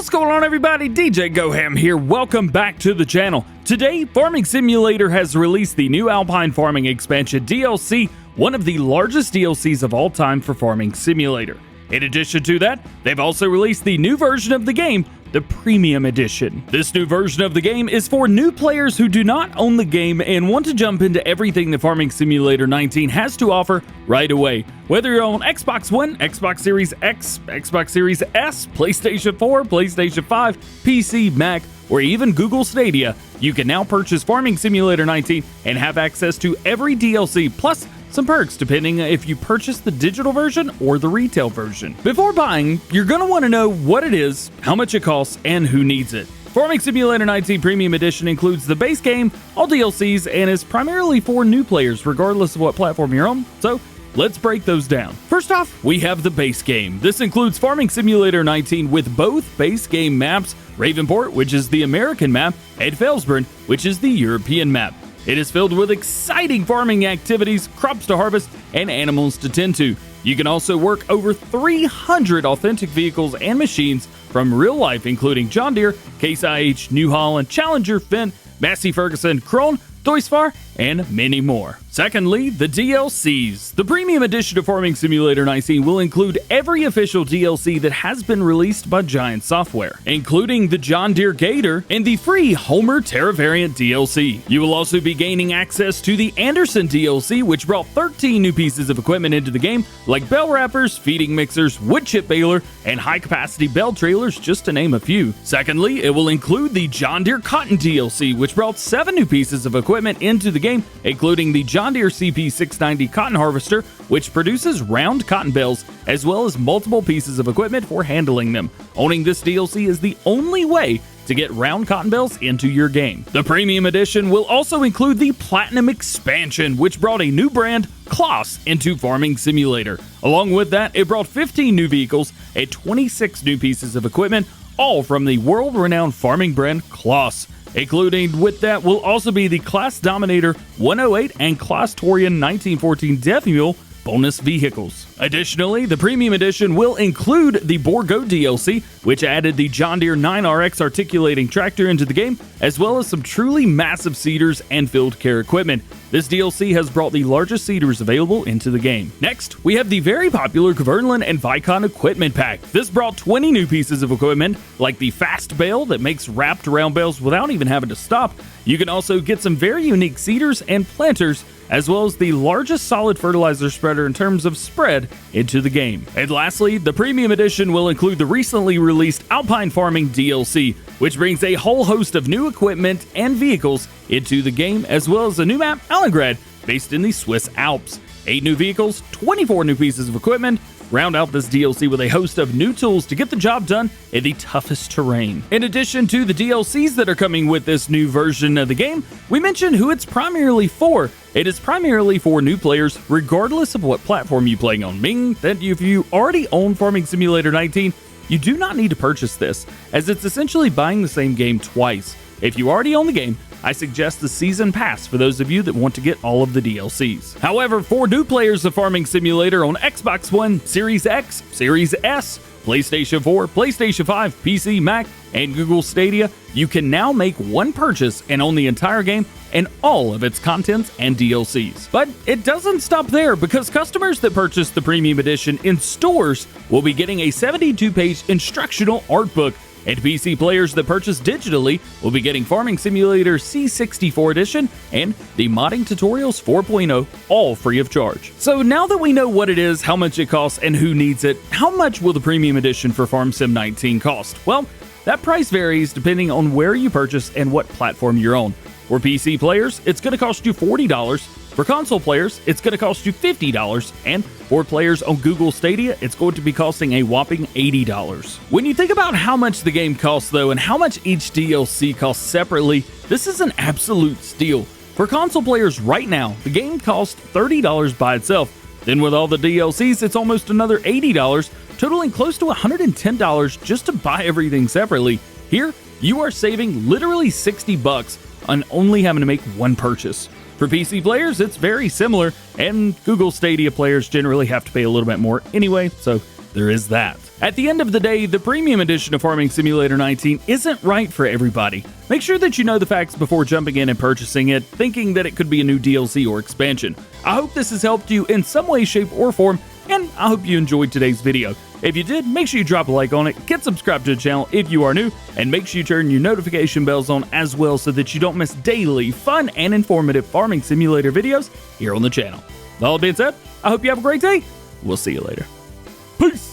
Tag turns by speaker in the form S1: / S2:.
S1: What's going on, everybody? DjGoHam here. Welcome back to the channel. Today, Farming Simulator has released the new Alpine Farming Expansion DLC, one of the largest DLCs of all time for Farming Simulator. In addition to that, they've also released the new version of the game, the Premium Edition. This new version of the game is for new players who do not own the game and want to jump into everything that Farming Simulator 19 has to offer right away. Whether you're on Xbox One, Xbox Series X, Xbox Series S, PlayStation 4, PlayStation 5, PC, Mac, or even Google Stadia, you can now purchase Farming Simulator 19 and have access to every DLC, plus some perks depending if you purchase the digital version or the retail version. Before buying, you're going to want to know what it is, how much it costs, and who needs it. Farming Simulator 19 Premium Edition includes the base game, all DLCs, and is primarily for new players regardless of what platform you're on, so let's break those down. First off, we have the base game. This includes Farming Simulator 19 with both base game maps, Ravenport, which is the American map, and Felsbrunn, which is the European map. It is filled with exciting farming activities, crops to harvest, and animals to tend to. You can also work over 300 authentic vehicles and machines from real life, including John Deere, Case IH, New Holland, Challenger, Fendt, Massey Ferguson, Krone, Deutz-Fahr, and many more. Secondly, the DLCs. The Premium Edition of Farming Simulator 19 will include every official DLC that has been released by Giant Software, including the John Deere Gator and the free Homer Terra Variant DLC. You will also be gaining access to the Anderson DLC, which brought 13 new pieces of equipment into the game, like bell wrappers, feeding mixers, wood chip baler, and high-capacity bell trailers, just to name a few. Secondly, it will include the John Deere Cotton DLC, which brought 7 new pieces of equipment into the game, including the John Deere CP690 cotton harvester, which produces round cotton bales, as well as multiple pieces of equipment for handling them. Owning this DLC is the only way to get round cotton bales into your game. The Premium Edition will also include the Platinum Expansion, which brought a new brand, Kloss, into Farming Simulator. Along with that, it brought 15 new vehicles and 26 new pieces of equipment, all from the world-renowned farming brand Kloss. Including with that will also be the Class Dominator 108 and Class Torian 1914 Death Mule bonus vehicles. Additionally, the Premium Edition will include the Borgo DLC, which added the John Deere 9RX articulating tractor into the game, as well as some truly massive seeders and field care equipment. This DLC has brought the largest seeders available into the game. Next, we have the very popular Kverneland and Vicon Equipment Pack. This brought 20 new pieces of equipment, like the Fast Bale that makes wrapped round bales without even having to stop. You can also get some very unique seeders and planters, as well as the largest solid fertilizer spreader in terms of spread into the game. And lastly, the Premium Edition will include the recently released Alpine Farming DLC, which brings a whole host of new equipment and vehicles into the game, as well as a new map, Alengrad, based in the Swiss Alps. 8 new vehicles, 24 new pieces of equipment. Round out this DLC with a host of new tools to get the job done in the toughest terrain. In addition to the DLCs that are coming with this new version of the game, we mentioned who it's primarily for. It is primarily for new players, regardless of what platform you play on, meaning that if you already own Farming Simulator 19, you do not need to purchase this, as it's essentially buying the same game twice. If you already own the game, I suggest the Season Pass for those of you that want to get all of the DLCs. However, for new players of Farming Simulator on Xbox One, Series X, Series S, PlayStation 4, PlayStation 5, PC, Mac, and Google Stadia, you can now make one purchase and own the entire game and all of its contents and DLCs. But it doesn't stop there, because customers that purchase the Premium Edition in stores will be getting a 72-page instructional art book, and PC players that purchase digitally will be getting Farming Simulator C64 Edition and the Modding Tutorials 4.0, all free of charge. So now that we know what it is, how much it costs, and who needs it, how much will the Premium Edition for Farm Sim 19 cost? Well, that price varies depending on where you purchase and what platform you're on. For PC players, it's going to cost you $40. For console players, it's going to cost you $50, and for players on Google Stadia, it's going to be costing a whopping $80. When you think about how much the game costs though, and how much each DLC costs separately, this is an absolute steal. For console players right now, the game costs $30 by itself. Then with all the DLCs, it's almost another $80, totaling close to $110 just to buy everything separately. Here, you are saving literally $60 on only having to make one purchase. For PC players, it's very similar, and Google Stadia players generally have to pay a little bit more anyway, so there is that. At the end of the day, the premium edition of Farming Simulator 19 isn't right for everybody. Make sure that you know the facts before jumping in and purchasing it, thinking that it could be a new DLC or expansion. I hope this has helped you in some way, shape, or form, and I hope you enjoyed today's video. If you did, make sure you drop a like on it, get subscribed to the channel if you are new, and make sure you turn your notification bells on as well so that you don't miss daily, fun, and informative Farming Simulator videos here on the channel. With all that being said, I hope you have a great day. We'll see you later. Peace!